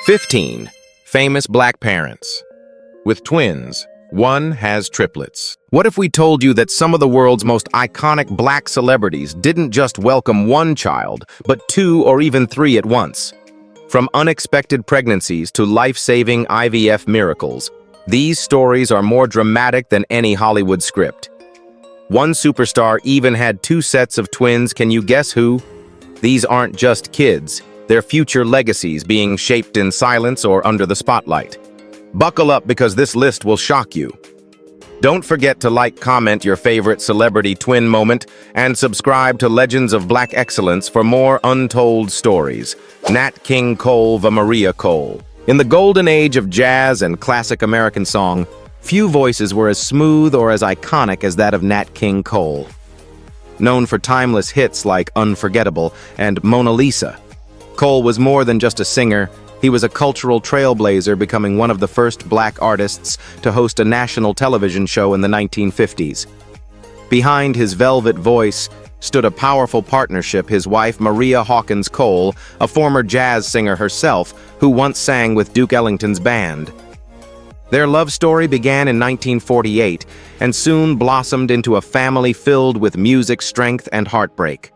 15. Famous black parents. With twins, one has triplets. What if we told you that some of the world's most iconic black celebrities didn't just welcome one child, but two or even three at once? From unexpected pregnancies to life-saving IVF miracles, these stories are more dramatic than any Hollywood script. One superstar even had two sets of twins. Can you guess who? These aren't just kids. They're future legacies being shaped in silence or under the spotlight. Buckle up because this list will shock you. Don't forget to like, comment your favorite celebrity twin moment, and subscribe to Legends of Black Excellence for more untold stories. Nat King Cole v. Maria Cole. In the golden age of jazz and classic American song, few voices were as smooth or as iconic as that of Nat King Cole. Known for timeless hits like Unforgettable and Mona Lisa, Cole was more than just a singer. He was a cultural trailblazer, becoming one of the first black artists to host a national television show in the 1950s. Behind his velvet voice stood a powerful partnership, his wife Maria Hawkins Cole, a former jazz singer herself, who once sang with Duke Ellington's band. Their love story began in 1948 and soon blossomed into a family filled with music, strength, and heartbreak.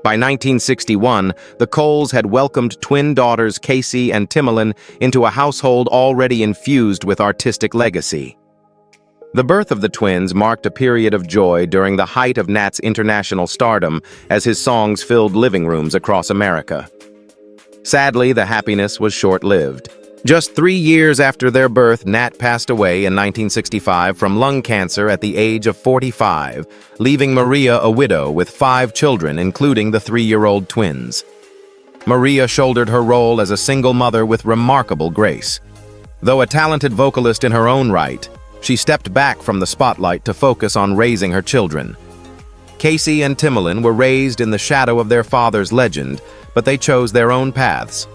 By 1961, the Coles had welcomed twin daughters Casey and Timolyn into a household already infused with artistic legacy. The birth of the twins marked a period of joy during the height of Nat's international stardom as his songs filled living rooms across America. Sadly, the happiness was short-lived. Just 3 years after their birth, Nat passed away in 1965 from lung cancer at the age of 45, leaving Maria a widow with 5 children, including the 3-year-old twins. Maria shouldered her role as a single mother with remarkable grace. Though a talented vocalist in her own right, she stepped back from the spotlight to focus on raising her children. Casey and Timolyn were raised in the shadow of their father's legend, but they chose their own paths.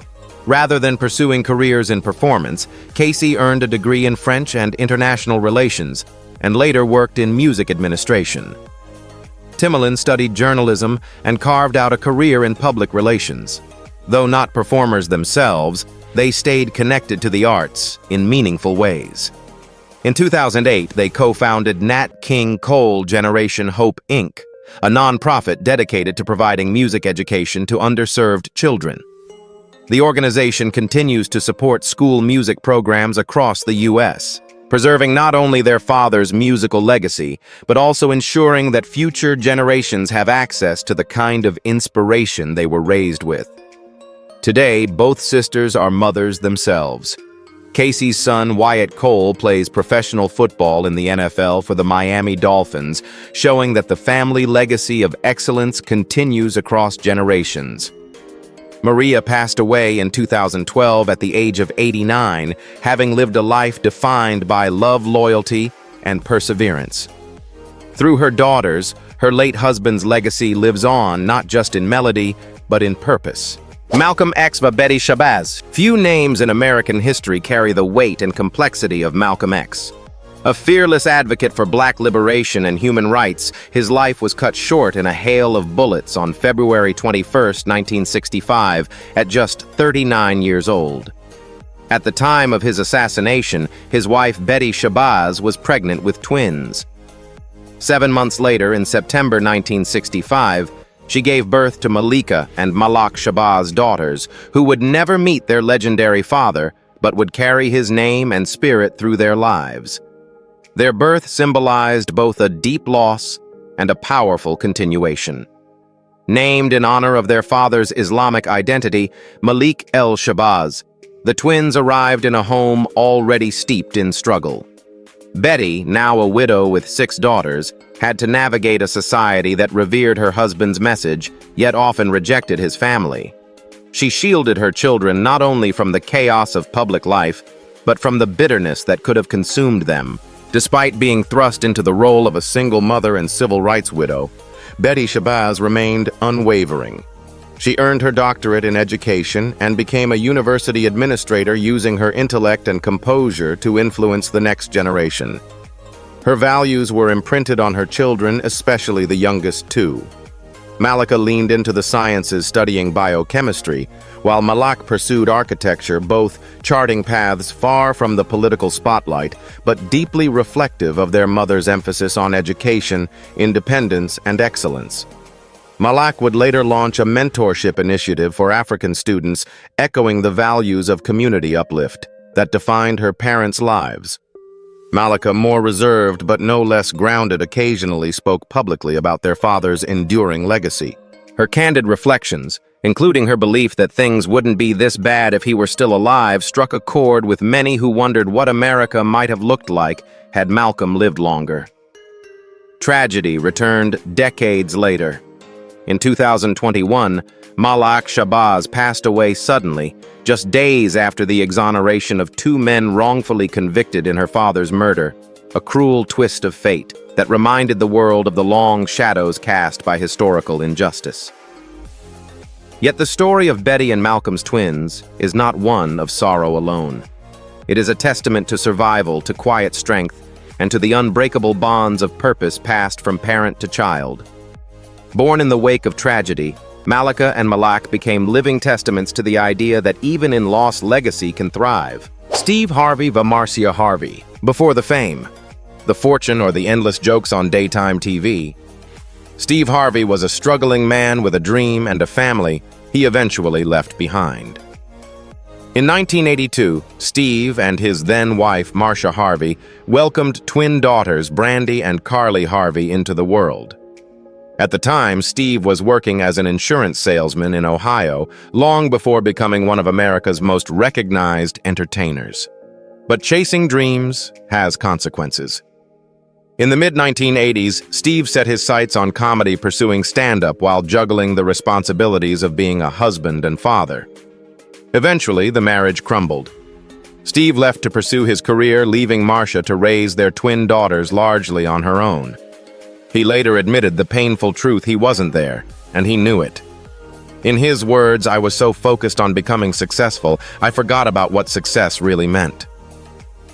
Rather than pursuing careers in performance, Casey earned a degree in French and international relations, and later worked in music administration. Timolyn studied journalism and carved out a career in public relations. Though not performers themselves, they stayed connected to the arts in meaningful ways. In 2008, they co-founded Nat King Cole Generation Hope, Inc., a nonprofit dedicated to providing music education to underserved children. The organization continues to support school music programs across the U.S., preserving not only their father's musical legacy, but also ensuring that future generations have access to the kind of inspiration they were raised with. Today, both sisters are mothers themselves. Casey's son, Wyatt Cole, plays professional football in the NFL for the Miami Dolphins, showing that the family legacy of excellence continues across generations. Maria passed away in 2012 at the age of 89, having lived a life defined by love, loyalty, and perseverance. Through her daughters, her late husband's legacy lives on not just in melody, but in purpose. Malcolm X v. Betty Shabazz. Few names in American history carry the weight and complexity of Malcolm X. A fearless advocate for black liberation and human rights, his life was cut short in a hail of bullets on February 21, 1965, at just 39 years old. At the time of his assassination, his wife Betty Shabazz was pregnant with twins. 7 months later, in September 1965, she gave birth to Malika and Malak Shabazz daughters, who would never meet their legendary father, but would carry his name and spirit through their lives. Their birth symbolized both a deep loss and a powerful continuation. Named in honor of their father's Islamic identity, Malik El Shabazz, the twins arrived in a home already steeped in struggle. Betty, now a widow with 6 daughters, had to navigate a society that revered her husband's message, yet often rejected his family. She shielded her children not only from the chaos of public life, but from the bitterness that could have consumed them. Despite being thrust into the role of a single mother and civil rights widow, Betty Shabazz remained unwavering. She earned her doctorate in education and became a university administrator, using her intellect and composure to influence the next generation. Her values were imprinted on her children, especially the youngest two. Malika leaned into the sciences studying biochemistry, while Malak pursued architecture, both charting paths far from the political spotlight, but deeply reflective of their mother's emphasis on education, independence, and excellence. Malak would later launch a mentorship initiative for African students, echoing the values of community uplift that defined her parents' lives. Malika, more reserved but no less grounded, occasionally spoke publicly about their father's enduring legacy. Her candid reflections, including her belief that things wouldn't be this bad if he were still alive, struck a chord with many who wondered what America might have looked like had Malcolm lived longer. Tragedy returned decades later. In 2021, Malak Shabazz passed away suddenly, just days after the exoneration of two men wrongfully convicted in her father's murder, a cruel twist of fate that reminded the world of the long shadows cast by historical injustice. Yet the story of Betty and Malcolm's twins is not one of sorrow alone. It is a testament to survival, to quiet strength, and to the unbreakable bonds of purpose passed from parent to child. Born in the wake of tragedy, Malika and Malak became living testaments to the idea that even in lost, legacy can thrive. Steve Harvey v. Marcia Harvey. Before the fame, the fortune, or the endless jokes on daytime TV, Steve Harvey was a struggling man with a dream and a family he eventually left behind. In 1982, Steve and his then-wife, Marcia Harvey, welcomed twin daughters Brandy and Carly Harvey into the world. At the time, Steve was working as an insurance salesman in Ohio, long before becoming one of America's most recognized entertainers. But chasing dreams has consequences. In the mid-1980s, Steve set his sights on comedy, pursuing stand-up while juggling the responsibilities of being a husband and father. Eventually, the marriage crumbled. Steve left to pursue his career, leaving Marcia to raise their twin daughters largely on her own. He later admitted the painful truth: he wasn't there, and he knew it. In his words, "I was so focused on becoming successful, I forgot about what success really meant."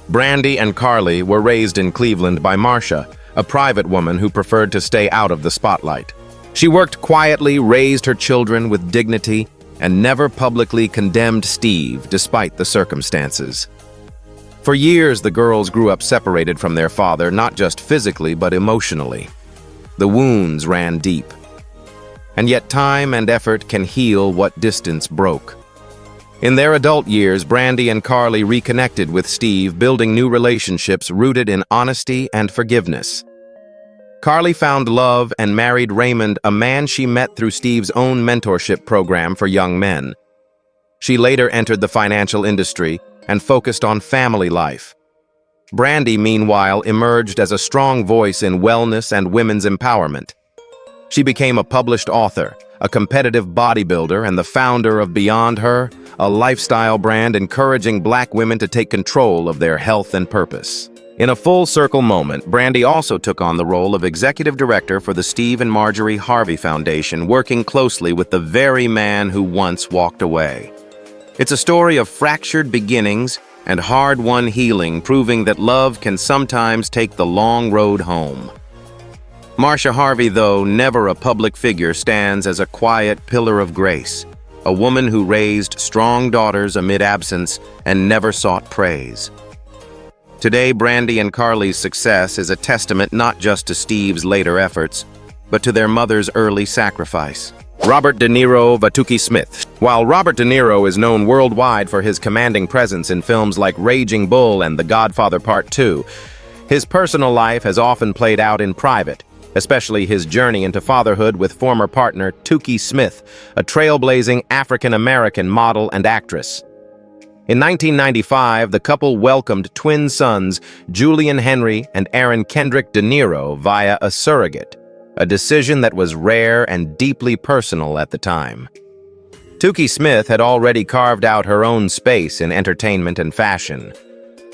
Brandy and Carly were raised in Cleveland by Marcia, a private woman who preferred to stay out of the spotlight. She worked quietly, raised her children with dignity, and never publicly condemned Steve despite the circumstances. For years, the girls grew up separated from their father, not just physically but emotionally. The wounds ran deep. And yet time and effort can heal what distance broke. In their adult years, Brandy and Carly reconnected with Steve, building new relationships rooted in honesty and forgiveness. Carly found love and married Raymond, a man she met through Steve's own mentorship program for young men. She later entered the financial industry and focused on family life. Brandy, meanwhile, emerged as a strong voice in wellness and women's empowerment. She became a published author, a competitive bodybuilder, and the founder of Beyond Her, a lifestyle brand encouraging Black women to take control of their health and purpose. In a full-circle moment, Brandy also took on the role of executive director for the Steve and Marjorie Harvey Foundation, working closely with the very man who once walked away. It's a story of fractured beginnings and hard-won healing, proving that love can sometimes take the long road home. Marcia Harvey, though never a public figure, stands as a quiet pillar of grace, a woman who raised strong daughters amid absence and never sought praise. Today, Brandy and Carly's success is a testament not just to Steve's later efforts, but to their mother's early sacrifice. Robert De Niro Vatuki Smith. While Robert De Niro is known worldwide for his commanding presence in films like Raging Bull and The Godfather Part 2, his personal life has often played out in private, especially his journey into fatherhood with former partner Tuki Smith, a trailblazing African-American model and actress. In 1995, the couple welcomed twin sons Julian Henry and Aaron Kendrick De Niro via a surrogate, a decision that was rare and deeply personal at the time. Tuki Smith had already carved out her own space in entertainment and fashion.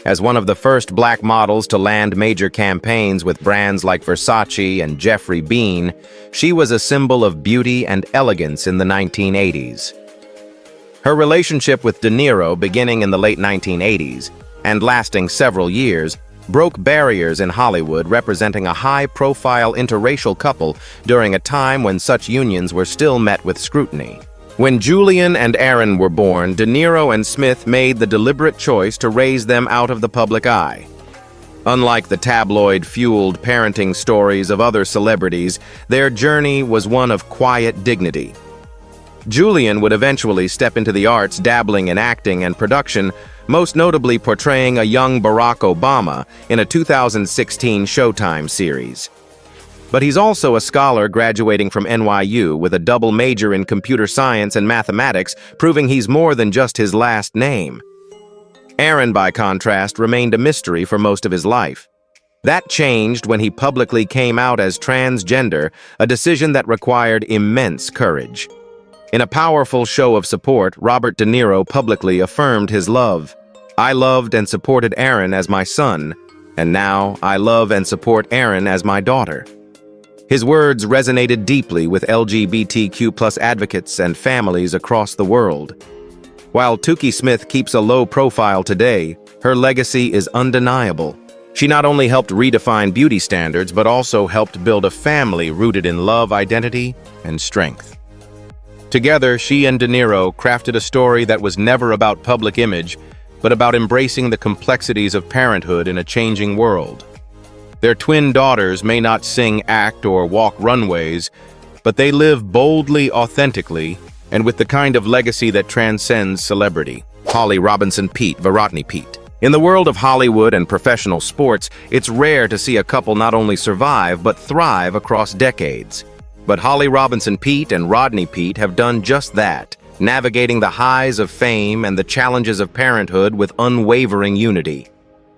As one of the first Black models to land major campaigns with brands like Versace and Jeffrey Bean, she was a symbol of beauty and elegance in the 1980s. Her relationship with De Niro, beginning in the late 1980s and lasting several years, broke barriers in Hollywood, representing a high-profile interracial couple during a time when such unions were still met with scrutiny. When Julian and Aaron were born, De Niro and Smith made the deliberate choice to raise them out of the public eye. Unlike the tabloid-fueled parenting stories of other celebrities, their journey was one of quiet dignity. Julian would eventually step into the arts, dabbling in acting and production, most notably portraying a young Barack Obama in a 2016 Showtime series. But he's also a scholar graduating from NYU with a double major in computer science and mathematics, proving he's more than just his last name. Aaron, by contrast, remained a mystery for most of his life. That changed when he publicly came out as transgender, a decision that required immense courage. In a powerful show of support, Robert De Niro publicly affirmed his love. "I loved and supported Aaron as my son, and now I love and support Aaron as my daughter." His words resonated deeply with LGBTQ+ advocates and families across the world. While Tukey Smith keeps a low profile today, her legacy is undeniable. She not only helped redefine beauty standards, but also helped build a family rooted in love, identity, and strength. Together, she and De Niro crafted a story that was never about public image, but about embracing the complexities of parenthood in a changing world. Their twin daughters may not sing, act, or walk runways, but they live boldly, authentically, and with the kind of legacy that transcends celebrity. Holly Robinson Peete, Rodney Peete. In the world of Hollywood and professional sports, it's rare to see a couple not only survive, but thrive across decades. But Holly Robinson Peete and Rodney Peete have done just that, navigating the highs of fame and the challenges of parenthood with unwavering unity.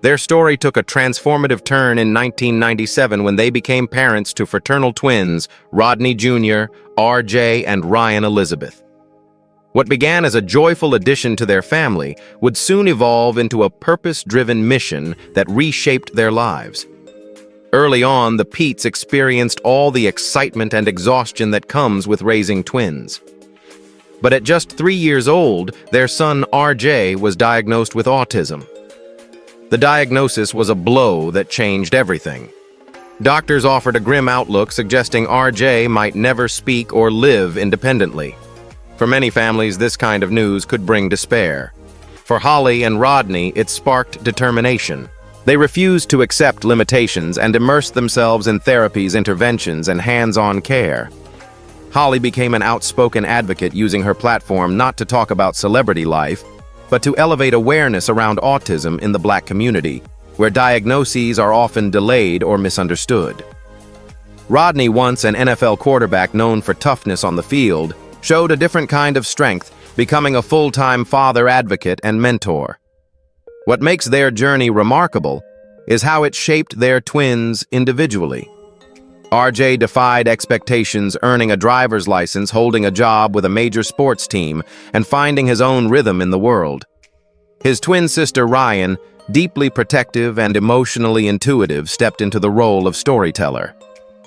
Their story took a transformative turn in 1997 when they became parents to fraternal twins, Rodney Jr., RJ, and Ryan Elizabeth. What began as a joyful addition to their family would soon evolve into a purpose-driven mission that reshaped their lives. Early on, the Peetes experienced all the excitement and exhaustion that comes with raising twins. But at just 3 years old, their son RJ was diagnosed with autism. The diagnosis was a blow that changed everything. Doctors offered a grim outlook, suggesting RJ might never speak or live independently. For many families, this kind of news could bring despair. For Holly and Rodney, it sparked determination. They refused to accept limitations and immersed themselves in therapies, interventions, and hands-on care. Holly became an outspoken advocate, using her platform not to talk about celebrity life, but to elevate awareness around autism in the Black community, where diagnoses are often delayed or misunderstood. Rodney, once an NFL quarterback known for toughness on the field, showed a different kind of strength, becoming a full-time father advocate and mentor. What makes their journey remarkable is how it shaped their twins individually. RJ defied expectations, earning a driver's license, holding a job with a major sports team, and finding his own rhythm in the world. His twin sister Ryan, deeply protective and emotionally intuitive, stepped into the role of storyteller.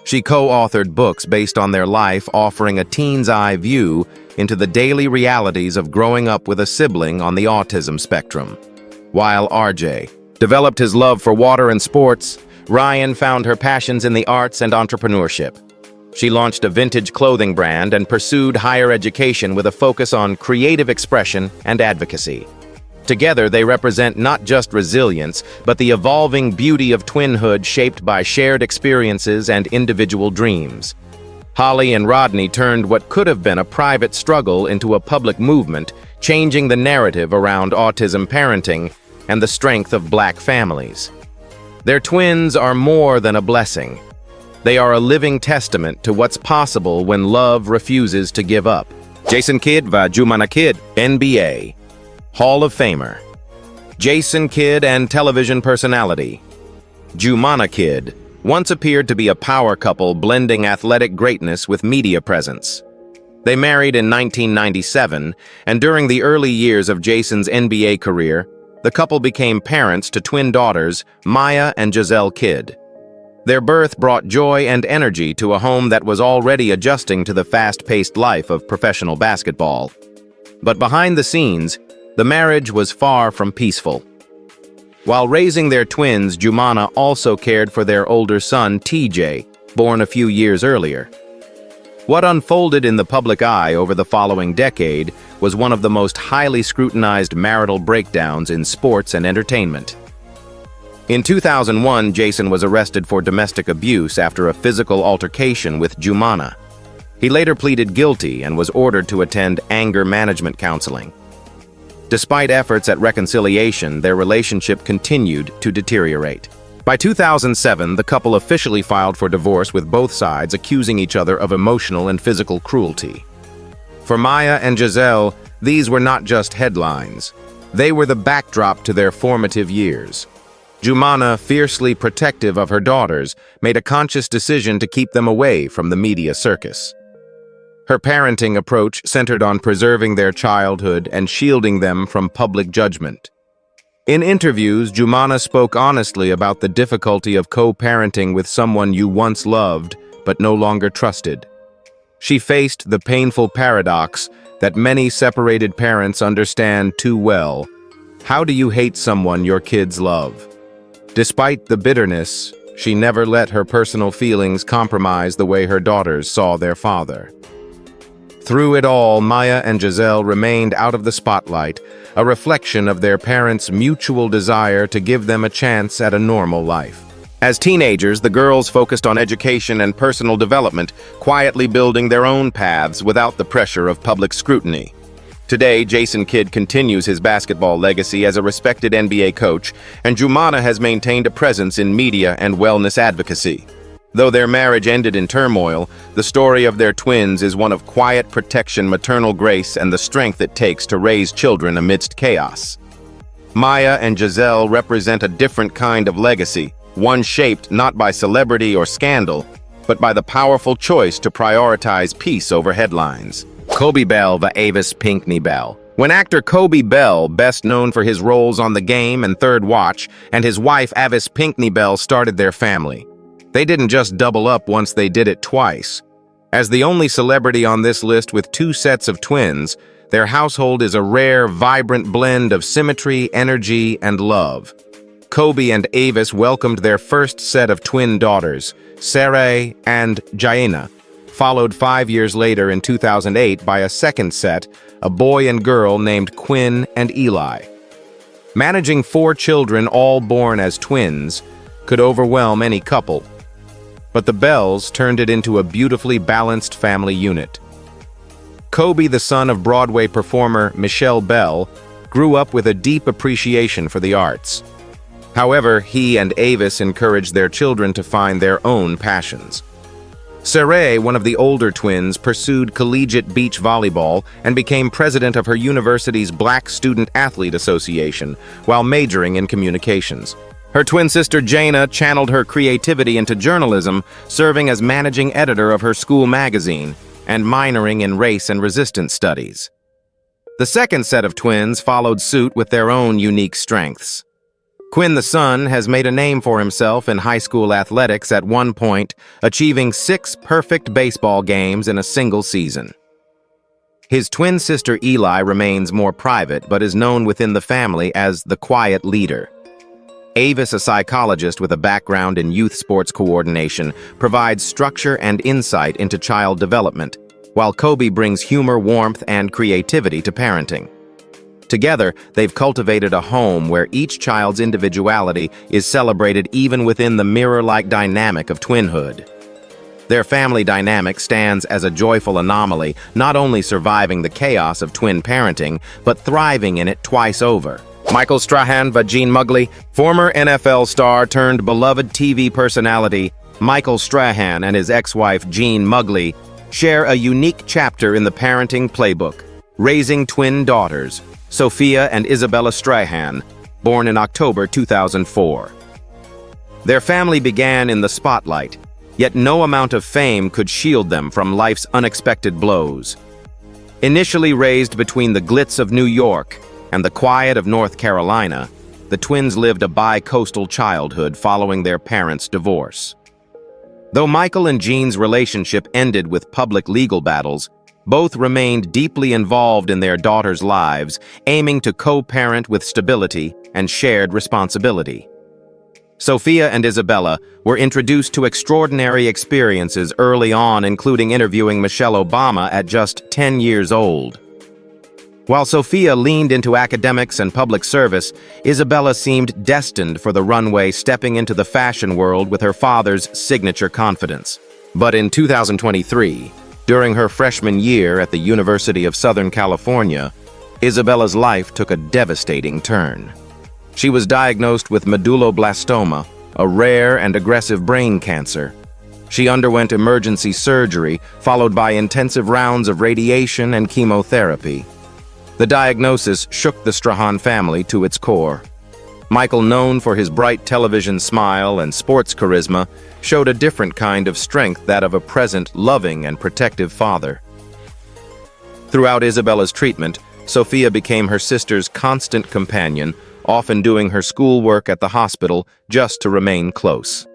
She co-authored books based on their life, offering a teen's eye view into the daily realities of growing up with a sibling on the autism spectrum. While RJ developed his love for water and sports, Ryan found her passions in the arts and entrepreneurship. She launched a vintage clothing brand and pursued higher education with a focus on creative expression and advocacy. Together, they represent not just resilience, but the evolving beauty of twinhood shaped by shared experiences and individual dreams. Holly and Rodney turned what could have been a private struggle into a public movement, changing the narrative around autism parenting and the strength of Black families. Their twins are more than a blessing. They are a living testament to what's possible when love refuses to give up. Jason Kidd va Jumana Kidd, NBA. Hall of Famer. Jason Kidd and television personality. Jumana Kidd once appeared to be a power couple blending athletic greatness with media presence. They married in 1997, and during the early years of Jason's NBA career, the couple became parents to twin daughters, Maya and Giselle Kidd. Their birth brought joy and energy to a home that was already adjusting to the fast-paced life of professional basketball. But behind the scenes, the marriage was far from peaceful. While raising their twins, Jumana also cared for their older son, TJ, born a few years earlier. What unfolded in the public eye over the following decade was one of the most highly scrutinized marital breakdowns in sports and entertainment. In 2001, Jason was arrested for domestic abuse after a physical altercation with Jumana. He later pleaded guilty and was ordered to attend anger management counseling. Despite efforts at reconciliation, their relationship continued to deteriorate. By 2007, the couple officially filed for divorce, with both sides accusing each other of emotional and physical cruelty. For Maya and Giselle, these were not just headlines. They were the backdrop to their formative years. Jumana, fiercely protective of her daughters, made a conscious decision to keep them away from the media circus. Her parenting approach centered on preserving their childhood and shielding them from public judgment. In interviews, Jumana spoke honestly about the difficulty of co-parenting with someone you once loved but no longer trusted. She faced the painful paradox that many separated parents understand too well. How do you hate someone your kids love? Despite the bitterness, she never let her personal feelings compromise the way her daughters saw their father. Through it all, Maya and Giselle remained out of the spotlight, a reflection of their parents' mutual desire to give them a chance at a normal life. As teenagers, the girls focused on education and personal development, quietly building their own paths without the pressure of public scrutiny. Today, Jason Kidd continues his basketball legacy as a respected NBA coach, and Jumana has maintained a presence in media and wellness advocacy. Though their marriage ended in turmoil, the story of their twins is one of quiet protection, maternal grace, and the strength it takes to raise children amidst chaos. Maya and Giselle represent a different kind of legacy, one shaped not by celebrity or scandal, but by the powerful choice to prioritize peace over headlines. Kobe Bell v. Avis Pinckney Bell. When actor Kobe Bell, best known for his roles on The Game and Third Watch, and his wife Avis Pinckney Bell started their family, they didn't just double up once, they did it twice. As the only celebrity on this list with two sets of twins, their household is a rare, vibrant blend of symmetry, energy, and love. Kobe and Avis welcomed their first set of twin daughters, Sarah and Jaina, followed 5 years later in 2008 by a second set, a boy and girl named Quinn and Eli. Managing 4 children, all born as twins, could overwhelm any couple. But the Bells turned it into a beautifully balanced family unit. Kobe, the son of Broadway performer Michelle Bell, grew up with a deep appreciation for the arts. However, he and Avis encouraged their children to find their own passions. Sarah, one of the older twins, pursued collegiate beach volleyball and became president of her university's Black Student Athlete Association while majoring in communications. Her twin sister Jaina channeled her creativity into journalism, serving as managing editor of her school magazine and minoring in race and resistance studies. The second set of twins followed suit with their own unique strengths. Quinn, the son, has made a name for himself in high school athletics, at one point achieving 6 perfect baseball games in a single season. His twin sister Eli remains more private but is known within the family as the quiet leader. Avis, a psychologist with a background in youth sports coordination, provides structure and insight into child development, while Kobe brings humor, warmth, and creativity to parenting. Together, they've cultivated a home where each child's individuality is celebrated, even within the mirror-like dynamic of twinhood. Their family dynamic stands as a joyful anomaly, not only surviving the chaos of twin parenting, but thriving in it twice over. Michael Strahan v. Gene Muggley. Former NFL star turned beloved TV personality Michael Strahan and his ex-wife Gene Muggley share a unique chapter in the parenting playbook, raising twin daughters, Sophia and Isabella Strahan, born in October 2004. Their family began in the spotlight, yet no amount of fame could shield them from life's unexpected blows. Initially raised between the glitz of New York and the quiet of North Carolina, the twins lived a bi-coastal childhood following their parents' divorce. Though Michael and Gene's relationship ended with public legal battles, both remained deeply involved in their daughters' lives, aiming to co-parent with stability and shared responsibility. Sophia and Isabella were introduced to extraordinary experiences early on, including interviewing Michelle Obama at just 10 years old. While Sophia leaned into academics and public service, Isabella seemed destined for the runway, stepping into the fashion world with her father's signature confidence. But in 2023, during her freshman year at the University of Southern California, Isabella's life took a devastating turn. She was diagnosed with medulloblastoma, a rare and aggressive brain cancer. She underwent emergency surgery, followed by intensive rounds of radiation and chemotherapy. The diagnosis shook the Strahan family to its core. Michael, known for his bright television smile and sports charisma, showed a different kind of strength, that of a present, loving, and protective father. Throughout Isabella's treatment, Sophia became her sister's constant companion, often doing her schoolwork at the hospital just to remain close.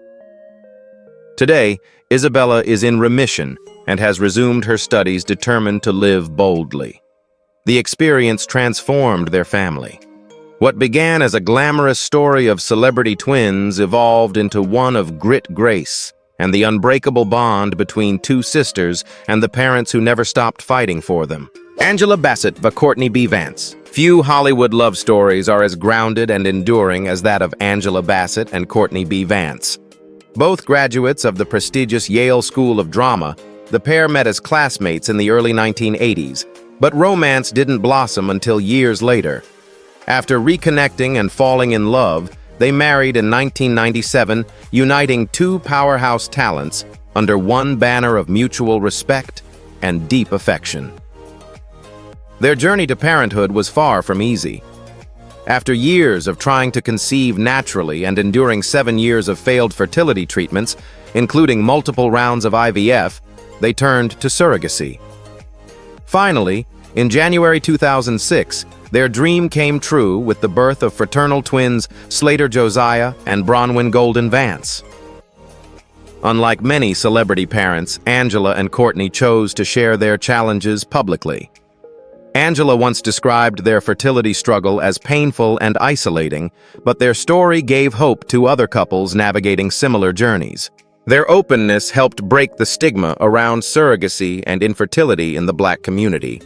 Today, Isabella is in remission and has resumed her studies, determined to live boldly. The experience transformed their family. What began as a glamorous story of celebrity twins evolved into one of grit, grace, and the unbreakable bond between two sisters and the parents who never stopped fighting for them. Angela Bassett v. Courtney B. Vance. Few Hollywood love stories are as grounded and enduring as that of Angela Bassett and Courtney B. Vance. Both graduates of the prestigious Yale School of Drama, the pair met as classmates in the early 1980s, but romance didn't blossom until years later. After reconnecting and falling in love, they married in 1997, uniting two powerhouse talents under one banner of mutual respect and deep affection. Their journey to parenthood was far from easy. After years of trying to conceive naturally and enduring 7 years of failed fertility treatments, including multiple rounds of IVF, they turned to surrogacy. Finally, in January 2006, their dream came true with the birth of fraternal twins Slater Josiah and Bronwyn Golden Vance. Unlike many celebrity parents, Angela and Courtney chose to share their challenges publicly. Angela once described their fertility struggle as painful and isolating, but their story gave hope to other couples navigating similar journeys. Their openness helped break the stigma around surrogacy and infertility in the Black community.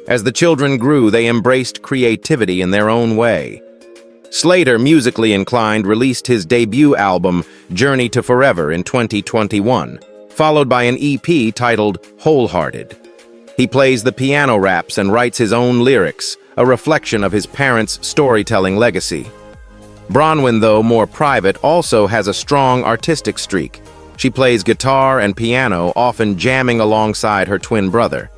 As the children grew, they embraced creativity in their own way. Slater, musically inclined, released his debut album, Journey to Forever, in 2021, followed by an EP titled Wholehearted. He plays the piano raps and writes his own lyrics, a reflection of his parents' storytelling legacy. Bronwyn, though more private, also has a strong artistic streak. She plays guitar and piano, often jamming alongside her twin brother.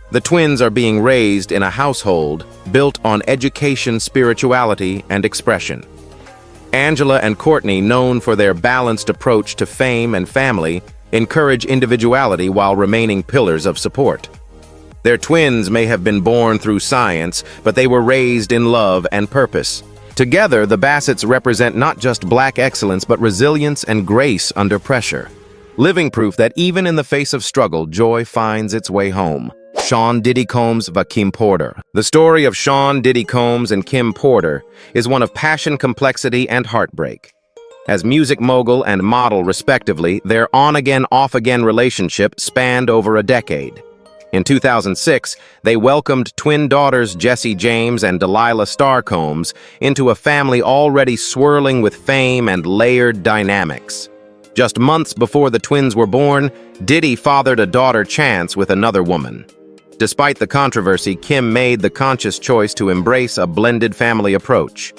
The twins are being raised in a household built on education, spirituality, and expression. Angela and Courtney, known for their balanced approach to fame and family, encourage individuality while remaining pillars of support. Their twins may have been born through science, but they were raised in love and purpose. Together, the Bassetts represent not just Black excellence, but resilience and grace under pressure. Living proof that even in the face of struggle, joy finds its way home. Sean Diddy Combs v. Kim Porter. The story of Sean Diddy Combs and Kim Porter is one of passion, complexity, and heartbreak. As music mogul and model respectively, their on-again, off-again relationship spanned over a decade. In 2006, they welcomed twin daughters Jessie James and Delilah Star Combs into a family already swirling with fame and layered dynamics. Just months before the twins were born, Diddy fathered a daughter, Chance, with another woman. Despite the controversy, Kim made the conscious choice to embrace a blended family approach.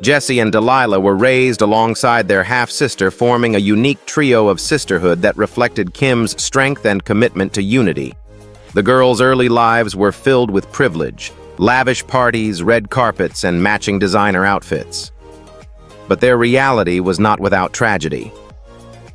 Jessie and Delilah were raised alongside their half-sister, forming a unique trio of sisterhood that reflected Kim's strength and commitment to unity. The girls' early lives were filled with privilege, lavish parties, red carpets, and matching designer outfits. But their reality was not without tragedy.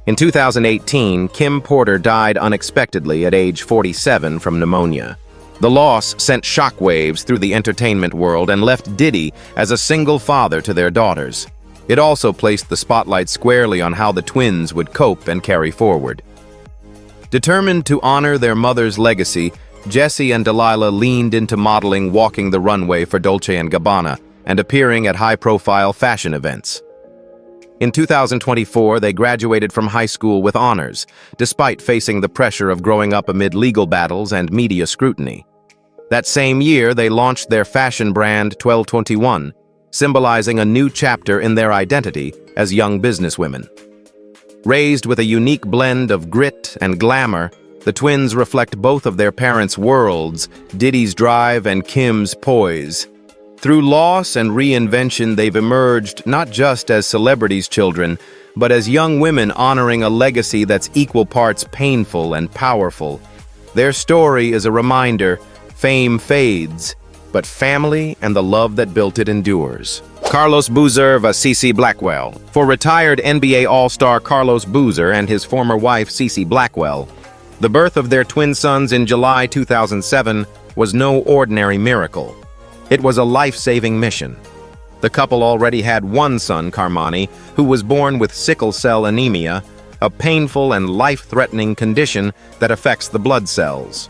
In 2018, Kim Porter died unexpectedly at age 47 from pneumonia. The loss sent shockwaves through the entertainment world and left Diddy as a single father to their daughters. It also placed the spotlight squarely on how the twins would cope and carry forward. Determined to honor their mother's legacy, Jessie and Delilah leaned into modeling, walking the runway for Dolce & Gabbana and appearing at high-profile fashion events. In 2024, they graduated from high school with honors, despite facing the pressure of growing up amid legal battles and media scrutiny. That same year, they launched their fashion brand 1221, symbolizing a new chapter in their identity as young businesswomen. Raised with a unique blend of grit and glamour, the twins reflect both of their parents' worlds, Diddy's drive and Kim's poise. Through loss and reinvention, they've emerged not just as celebrities' children, but as young women honoring a legacy that's equal parts painful and powerful. Their story is a reminder: fame fades, but family and the love that built it endures. Carlos Boozer vs. Cece Blackwell. For retired NBA All-Star Carlos Boozer and his former wife Cece Blackwell, the birth of their twin sons in July 2007 was no ordinary miracle. It was a life-saving mission. The couple already had one son, Carmani, who was born with sickle cell anemia, a painful and life-threatening condition that affects the blood cells.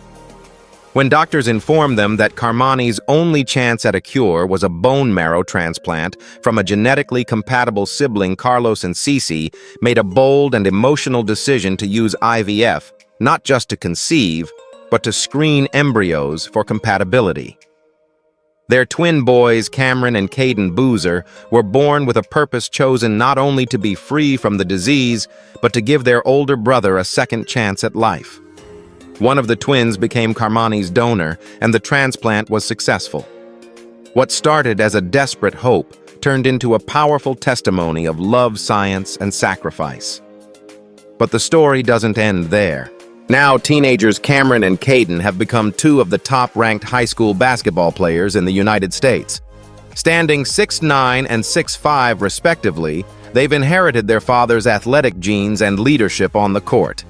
When doctors informed them that Carmani's only chance at a cure was a bone marrow transplant from a genetically compatible sibling, Carlos and Cece made a bold and emotional decision to use IVF, not just to conceive, but to screen embryos for compatibility. Their twin boys, Cameron and Caden Boozer, were born with a purpose chosen not only to be free from the disease, but to give their older brother a second chance at life. One of the twins became Carmani's donor, and the transplant was successful. What started as a desperate hope turned into a powerful testimony of love, science, and sacrifice. But the story doesn't end there. Now, teenagers Cameron and Caden have become two of the top-ranked high school basketball players in the United States. Standing 6'9" and 6'5" respectively, they've inherited their father's athletic genes and leadership on the court.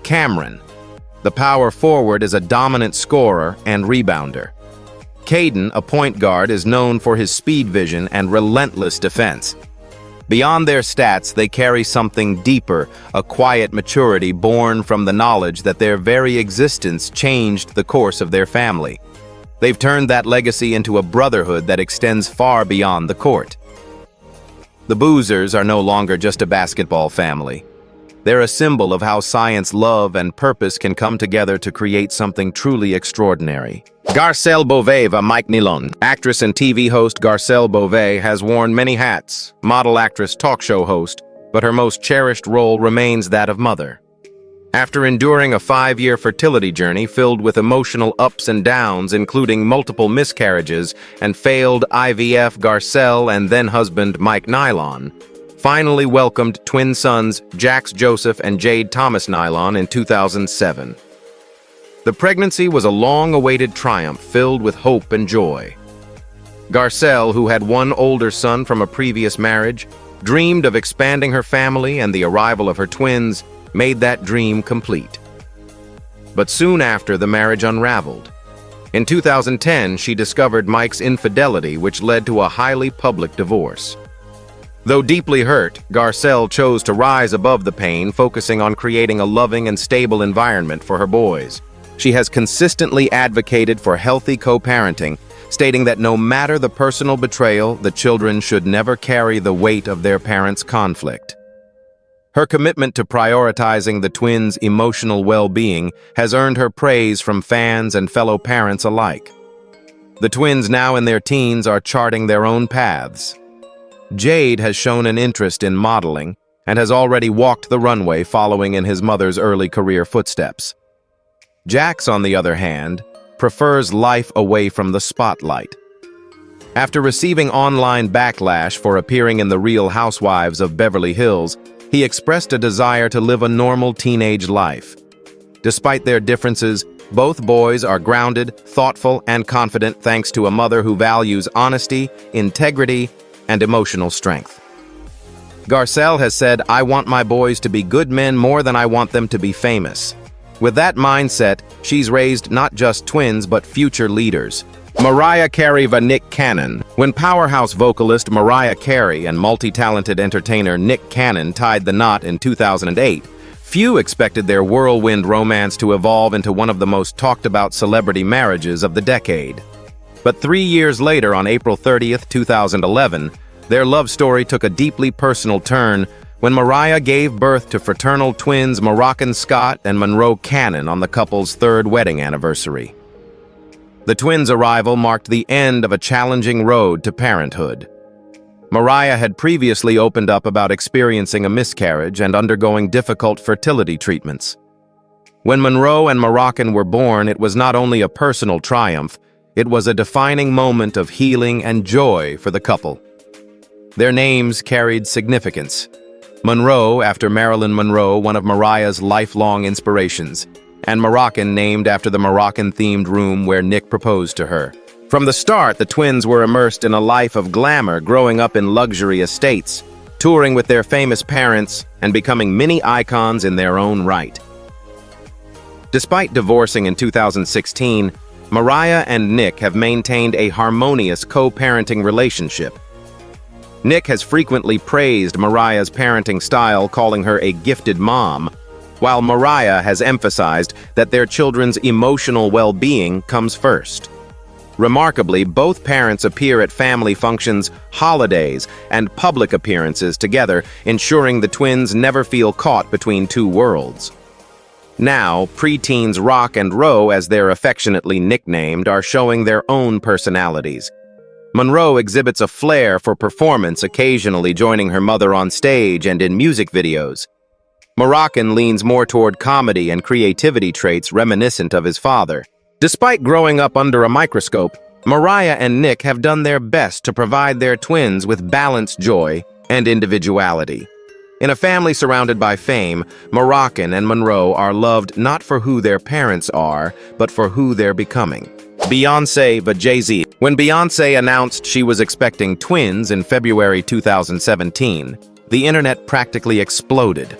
Cameron, the power forward, is a dominant scorer and rebounder. Caden, a point guard, is known for his speed vision and relentless defense. Beyond their stats, they carry something deeper, a quiet maturity born from the knowledge that their very existence changed the course of their family. They've turned that legacy into a brotherhood that extends far beyond the court. The Boozers are no longer just a basketball family. They're a symbol of how science, love, and purpose can come together to create something truly extraordinary. Garcelle Beauvais vs. Mike Nilon. Actress and TV host Garcelle Beauvais has worn many hats: model, actress, talk show host, but her most cherished role remains that of mother. After enduring a 5-year fertility journey filled with emotional ups and downs, including multiple miscarriages and failed IVF, Garcelle and then-husband Mike Nilon finally welcomed twin sons Jax Joseph and Jade Thomas Nilon in 2007. The pregnancy was a long-awaited triumph filled with hope and joy. Garcelle, who had one older son from a previous marriage, dreamed of expanding her family, and the arrival of her twins made that dream complete. But soon after, the marriage unraveled. In 2010, she discovered Mike's infidelity, which led to a highly public divorce. Though deeply hurt, Garcelle chose to rise above the pain, focusing on creating a loving and stable environment for her boys. She has consistently advocated for healthy co-parenting, stating that no matter the personal betrayal, the children should never carry the weight of their parents' conflict. Her commitment to prioritizing the twins' emotional well-being has earned her praise from fans and fellow parents alike. The twins, now in their teens, are charting their own paths. Jade has shown an interest in modeling and has already walked the runway following in his mother's early career footsteps. Jax, on the other hand, prefers life away from the spotlight. After receiving online backlash for appearing in The Real Housewives of Beverly Hills, he expressed a desire to live a normal teenage life. Despite their differences, both boys are grounded, thoughtful, and confident thanks to a mother who values honesty, integrity, and emotional strength. Garcelle has said, "I want my boys to be good men more than I want them to be famous." With that mindset, she's raised not just twins, but future leaders. Mariah Carey vs. Nick Cannon. When powerhouse vocalist Mariah Carey and multi-talented entertainer Nick Cannon tied the knot in 2008, Few expected their whirlwind romance to evolve into one of the most talked-about celebrity marriages of the decade. But 3 years later, on April 30th, 2011, their love story took a deeply personal turn when Mariah gave birth to fraternal twins Moroccan Scott and Monroe Cannon on the couple's third wedding anniversary. The twins' arrival marked the end of a challenging road to parenthood. Mariah had previously opened up about experiencing a miscarriage and undergoing difficult fertility treatments. When Monroe and Moroccan were born, it was not only a personal triumph, it was a defining moment of healing and joy for the couple. Their names carried significance. Monroe, after Marilyn Monroe, one of Mariah's lifelong inspirations, and Moroccan, named after the Moroccan-themed room where Nick proposed to her. From the start, the twins were immersed in a life of glamour, growing up in luxury estates, touring with their famous parents, and becoming mini icons in their own right. Despite divorcing in 2016, Mariah and Nick have maintained a harmonious co-parenting relationship. Nick has frequently praised Mariah's parenting style, calling her a gifted mom, while Mariah has emphasized that their children's emotional well-being comes first. Remarkably, both parents appear at family functions, holidays, and public appearances together, ensuring the twins never feel caught between two worlds. Now, preteens Rock and Roe, as they're affectionately nicknamed, are showing their own personalities. Monroe exhibits a flair for performance, occasionally joining her mother on stage and in music videos. Moroccan leans more toward comedy and creativity traits reminiscent of his father. Despite growing up under a microscope, Mariah and Nick have done their best to provide their twins with balanced joy and individuality. In a family surrounded by fame, Moroccan and Monroe are loved not for who their parents are, but for who they're becoming. Beyoncé vs. Jay-Z. When Beyoncé announced she was expecting twins in February 2017, the internet practically exploded.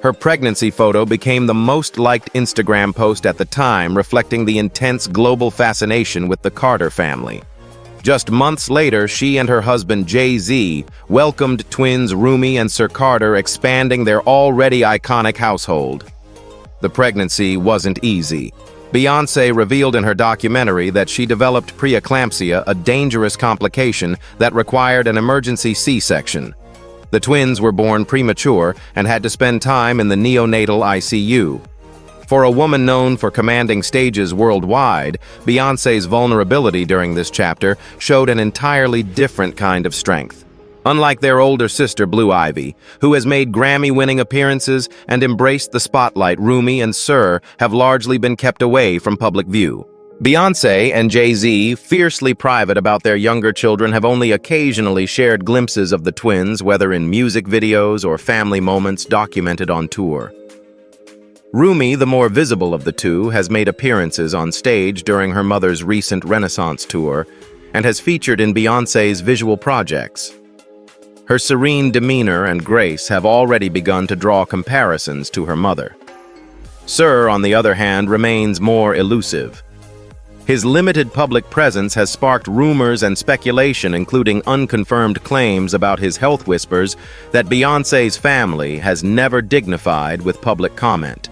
Her pregnancy photo became the most liked Instagram post at the time, reflecting the intense global fascination with the Carter family. Just months later, she and her husband Jay-Z welcomed twins Rumi and Sir Carter, expanding their already iconic household. The pregnancy wasn't easy. Beyoncé revealed in her documentary that she developed preeclampsia, a dangerous complication that required an emergency C-section. The twins were born premature and had to spend time in the neonatal ICU. For a woman known for commanding stages worldwide, Beyoncé's vulnerability during this chapter showed an entirely different kind of strength. Unlike their older sister, Blue Ivy, who has made Grammy-winning appearances and embraced the spotlight, Rumi and Sir have largely been kept away from public view. Beyoncé and Jay-Z, fiercely private about their younger children, have only occasionally shared glimpses of the twins, whether in music videos or family moments documented on tour. Rumi, the more visible of the two, has made appearances on stage during her mother's recent Renaissance tour and has featured in Beyoncé's visual projects. Her serene demeanor and grace have already begun to draw comparisons to her mother. Sir, on the other hand, remains more elusive. His limited public presence has sparked rumors and speculation, including unconfirmed claims about his health whispers that Beyoncé's family has never dignified with public comment.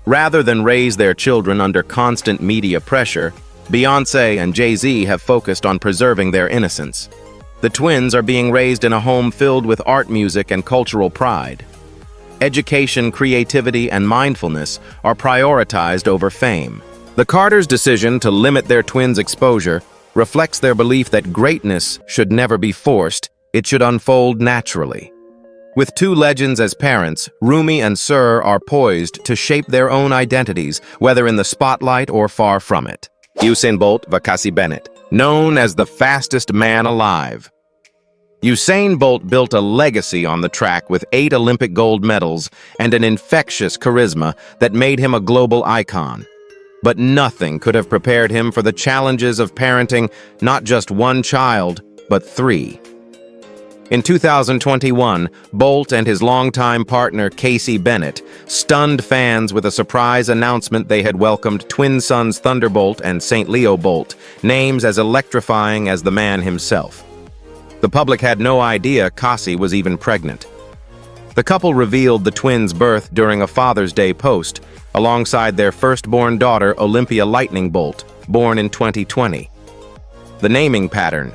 Rather than raise their children under constant media pressure, Beyoncé and Jay-Z have focused on preserving their innocence. The twins are being raised in a home filled with art, music, and cultural pride. Education, creativity, and mindfulness are prioritized over fame. The Carters' decision to limit their twins' exposure reflects their belief that greatness should never be forced, it should unfold naturally. With two legends as parents, Rumi and Sir are poised to shape their own identities, whether in the spotlight or far from it. Usain Bolt vs. Cassie Bennett. Known as the fastest man alive, Usain Bolt built a legacy on the track with 8 Olympic gold medals and an infectious charisma that made him a global icon. But nothing could have prepared him for the challenges of parenting not just one child, but 3. In 2021, Bolt and his longtime partner Casey Bennett stunned fans with a surprise announcement they had welcomed twin sons Thunderbolt and St. Leo Bolt, names as electrifying as the man himself. The public had no idea Cassie was even pregnant. The couple revealed the twins' birth during a Father's Day post, alongside their firstborn daughter, Olympia Lightning Bolt, born in 2020. The naming pattern.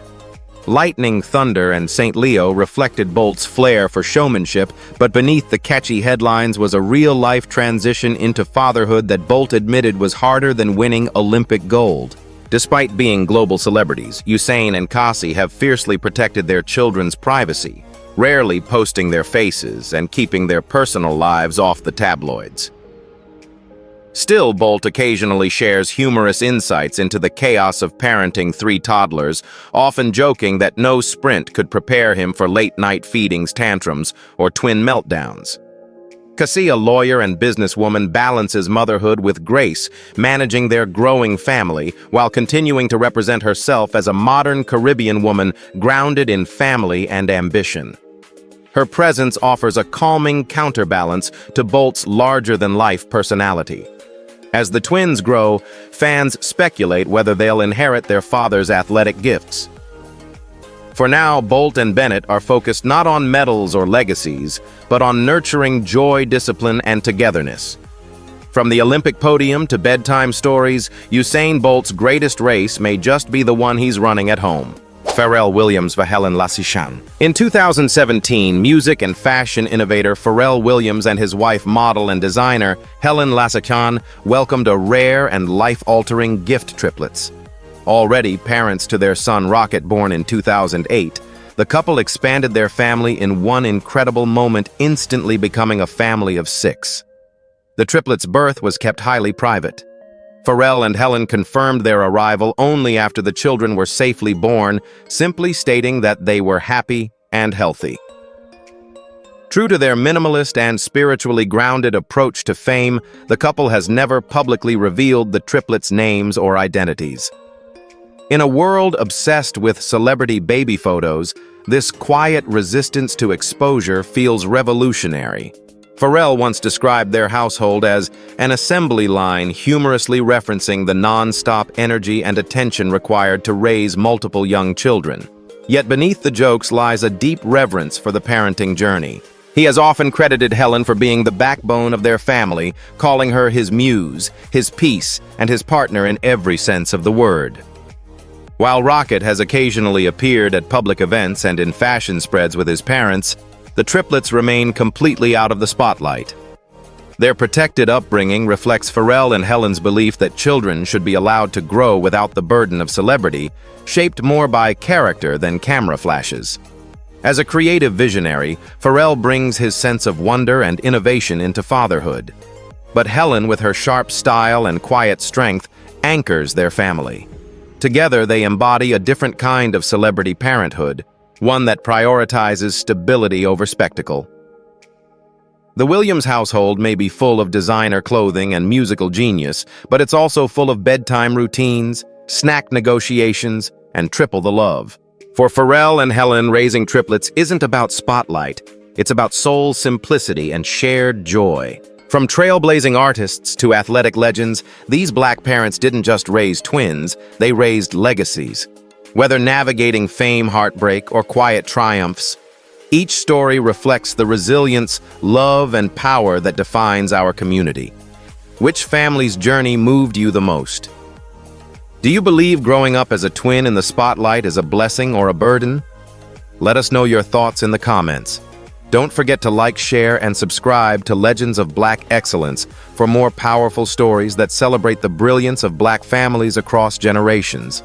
Lightning, Thunder, and St. Leo reflected Bolt's flair for showmanship, but beneath the catchy headlines was a real-life transition into fatherhood that Bolt admitted was harder than winning Olympic gold. Despite being global celebrities, Usain and Cassie have fiercely protected their children's privacy, rarely posting their faces and keeping their personal lives off the tabloids. Still, Bolt occasionally shares humorous insights into the chaos of parenting three toddlers, often joking that no sprint could prepare him for late-night feedings, tantrums, or twin meltdowns. Cassie, a lawyer and businesswoman, balances motherhood with grace, managing their growing family while continuing to represent herself as a modern Caribbean woman grounded in family and ambition. Her presence offers a calming counterbalance to Bolt's larger-than-life personality. As the twins grow, fans speculate whether they'll inherit their father's athletic gifts. For now, Bolt and Bennett are focused not on medals or legacies, but on nurturing joy, discipline, and togetherness. From the Olympic podium to bedtime stories, Usain Bolt's greatest race may just be the one he's running at home. Pharrell Williams for Helen Lassichan. In 2017, music and fashion innovator Pharrell Williams and his wife, model and designer Helen Lassichan, welcomed a rare and life-altering gift, triplets. Already parents to their son Rocket, born in 2008, the couple expanded their family in one incredible moment, instantly becoming a family of 6. The triplets' birth was kept highly private. Pharrell and Helen confirmed their arrival only after the children were safely born, simply stating that they were happy and healthy. True to their minimalist and spiritually grounded approach to fame, the couple has never publicly revealed the triplets' names or identities. In a world obsessed with celebrity baby photos, this quiet resistance to exposure feels revolutionary. Pharrell once described their household as an assembly line, humorously referencing the non-stop energy and attention required to raise multiple young children. Yet beneath the jokes lies a deep reverence for the parenting journey. He has often credited Helen for being the backbone of their family, calling her his muse, his peace, and his partner in every sense of the word. While Rocket has occasionally appeared at public events and in fashion spreads with his parents, the triplets remain completely out of the spotlight. Their protected upbringing reflects Pharrell and Helen's belief that children should be allowed to grow without the burden of celebrity, shaped more by character than camera flashes. As a creative visionary, Pharrell brings his sense of wonder and innovation into fatherhood. But Helen, with her sharp style and quiet strength, anchors their family. Together, they embody a different kind of celebrity parenthood, one that prioritizes stability over spectacle. The Williams household may be full of designer clothing and musical genius, but it's also full of bedtime routines, snack negotiations, and triple the love. For Pharrell and Helen, raising triplets isn't about spotlight, it's about soul simplicity and shared joy. From trailblazing artists to athletic legends, these Black parents didn't just raise twins, they raised legacies. Whether navigating fame, heartbreak, or quiet triumphs, each story reflects the resilience, love, and power that defines our community. Which family's journey moved you the most? Do you believe growing up as a twin in the spotlight is a blessing or a burden? Let us know your thoughts in the comments. Don't forget to like, share, and subscribe to Legends of Black Excellence for more powerful stories that celebrate the brilliance of Black families across generations.